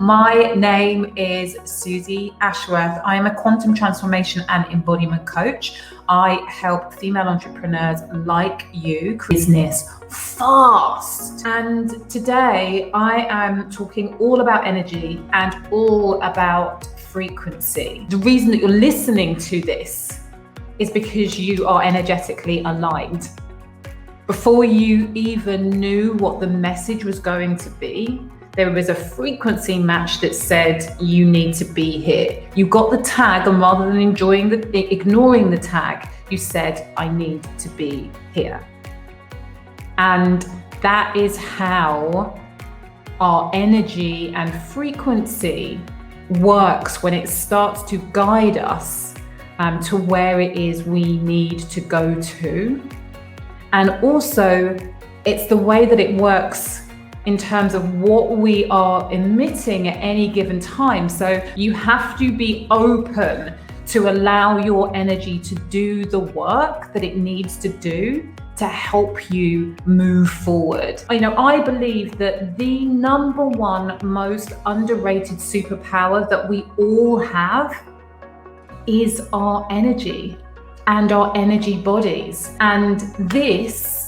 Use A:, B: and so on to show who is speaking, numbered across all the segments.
A: My name is Suzy Ashworth. I am a quantum transformation and embodiment coach. I help female entrepreneurs like you create business fast. And today I am talking all about energy and all about frequency. The reason that you're listening to this is because you are energetically aligned. Before you even knew what the message was going to be, there was a frequency match that said you need to be here. You got the tag, and rather than ignoring the tag, you said, I need to be here. And that is how our energy and frequency works when it starts to guide us to where it is we need to go to. And also, it's the way that it works in terms of what we are emitting at any given time. So you have to be open to allow your energy to do the work that it needs to do to help you move forward. I believe that the number one most underrated superpower that we all have is our energy and our energy bodies. And this,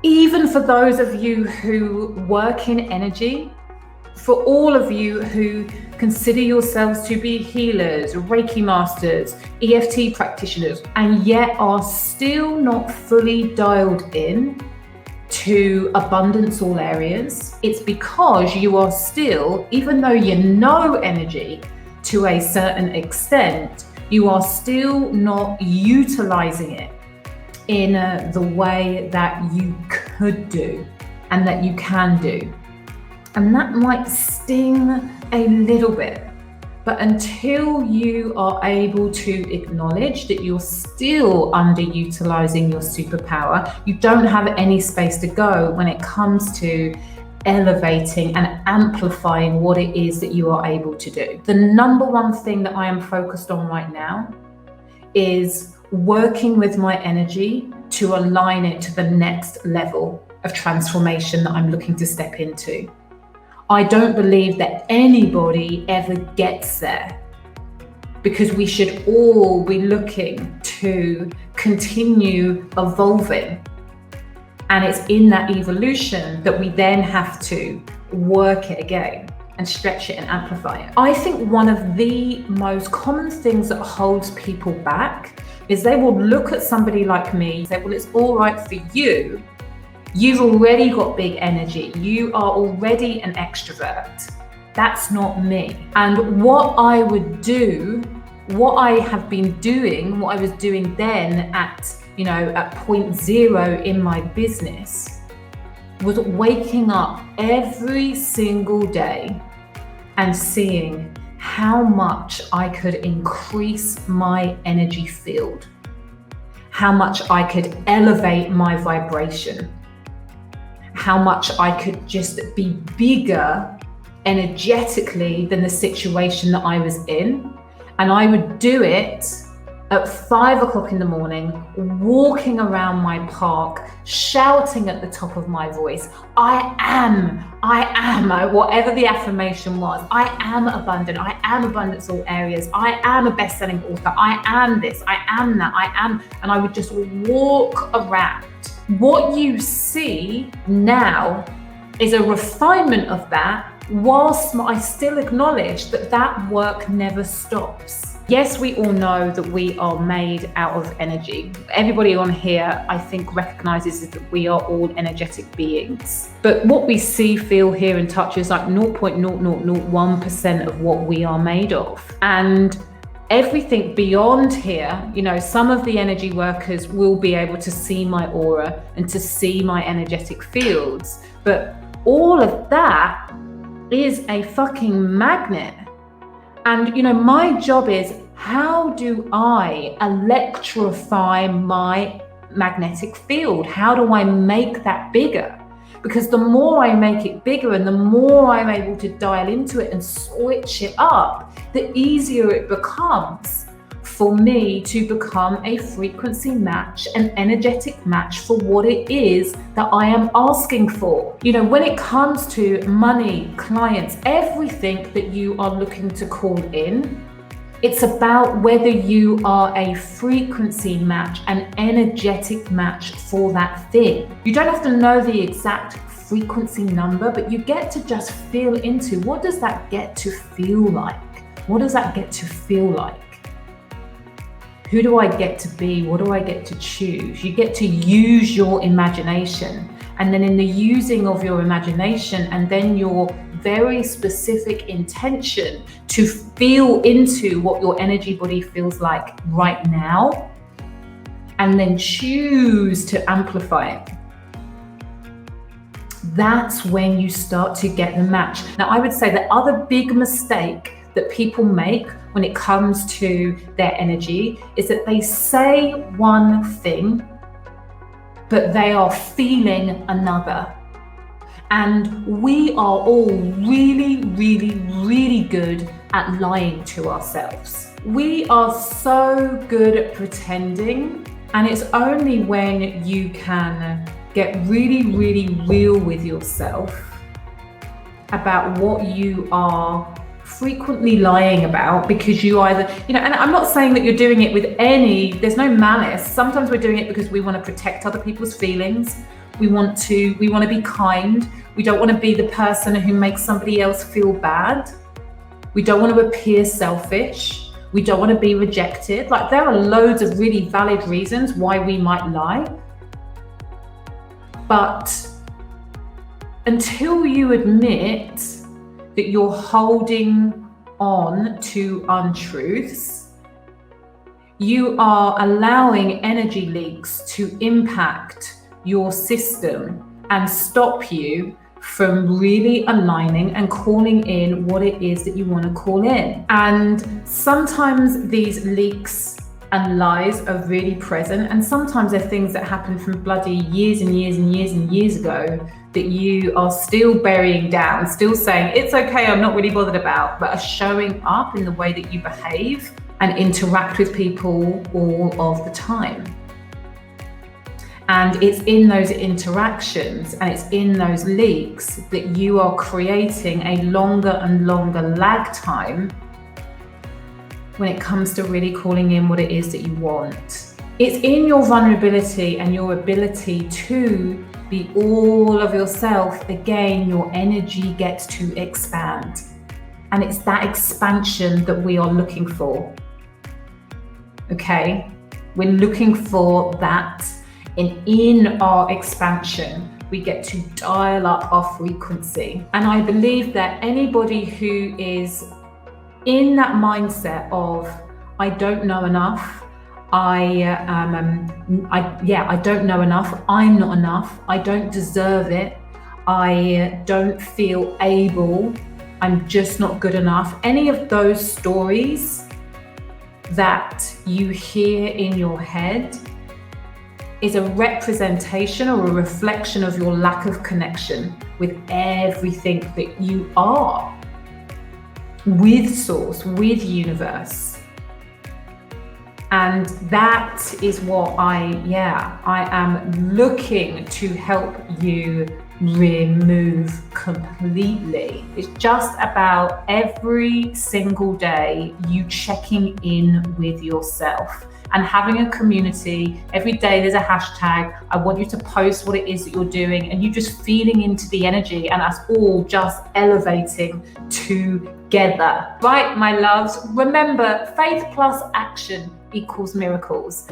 A: even for those of you who work in energy, for all of you who consider yourselves to be healers, Reiki masters, EFT practitioners, and yet are still not fully dialed in to abundance all areas, it's because you are still, even though you know energy to a certain extent, you are still not utilizing it in the way that you could do and that you can do. And that might sting a little bit, but until you are able to acknowledge that you're still underutilizing your superpower, you don't have any space to go when it comes to elevating and amplifying what it is that you are able to do. The number one thing that I am focused on right now is working with my energy to align it to the next level of transformation that I'm looking to step into. I don't believe that anybody ever gets there, because we should all be looking to continue evolving. And it's in that evolution that we then have to work it again and stretch it and amplify it. I think one of the most common things that holds people back is they will look at somebody like me and say, well, it's all right for you. You've already got big energy. You are already an extrovert. That's not me. And what I would do, what I have been doing, what I was doing then at point zero in my business, was waking up every single day and seeing how much I could increase my energy field, how much I could elevate my vibration, how much I could just be bigger energetically than the situation that I was in. And I would do it at 5 o'clock in the morning, walking around my park, shouting at the top of my voice, I am, whatever the affirmation was, I am abundant, I am abundance all areas, I am a best-selling author, I am this, I am that, I am, and I would just walk around. What you see now is a refinement of that, whilst I still acknowledge that that work never stops. Yes, we all know that we are made out of energy. Everybody on here, I think, recognizes that we are all energetic beings. But what we see, feel, hear, and touch is like 0.0001% of what we are made of. And everything beyond here, some of the energy workers will be able to see my aura and to see my energetic fields. But all of that is a fucking magnet. And my job is, how do I electrify my magnetic field? How do I make that bigger? Because the more I make it bigger and the more I'm able to dial into it and switch it up, the easier it becomes for me to become a frequency match, an energetic match for what it is that I am asking for. You know, when it comes to money, clients, everything that you are looking to call in, it's about whether you are a frequency match, an energetic match for that thing. You don't have to know the exact frequency number, but you get to just feel into, what does that get to feel like? What does that get to feel like? Who do I get to be? What do I get to choose? You get to use your imagination. And then in the using of your imagination and then your very specific intention to feel into what your energy body feels like right now, and then choose to amplify it. That's when you start to get the match. Now, I would say the other big mistake that people make when it comes to their energy is that they say one thing, but they are feeling another. And we are all really, really, really good at lying to ourselves. We are so good at pretending, and it's only when you can get really, really real with yourself about what you are frequently lying about, because you either, you know, and I'm not saying that you're doing it with there's no malice. Sometimes we're doing it because we want to protect other people's feelings. We want to be kind. We don't want to be the person who makes somebody else feel bad. We don't want to appear selfish. We don't want to be rejected. Like, there are loads of really valid reasons why we might lie. But until you admit that you're holding on to untruths, you are allowing energy leaks to impact your system and stop you from really aligning and calling in what it is that you want to call in. And sometimes these leaks and lies are really present, and sometimes they're things that happen from bloody years and years and years and years ago that you are still burying down, still saying, it's okay, I'm not really bothered about, but are showing up in the way that you behave and interact with people all of the time. And it's in those interactions and it's in those leaks that you are creating a longer and longer lag time when it comes to really calling in what it is that you want. It's in your vulnerability and your ability to be all of yourself. Again, your energy gets to expand. And it's that expansion that we are looking for. Okay? We're looking for that. And in our expansion, we get to dial up our frequency. And I believe that anybody who is in that mindset of, I don't know enough, I don't know enough, I'm not enough, I don't deserve it, I don't feel able, I'm just not good enough. Any of those stories that you hear in your head is a representation or a reflection of your lack of connection with everything that you are, with source, with universe. And that is what I am looking to help you remove completely. It's just about every single day you checking in with yourself and having a community. Every day there's a hashtag. I want you to post what it is that you're doing and you just feeling into the energy and us all just elevating together. Right, my loves? Remember, faith plus action equals miracles.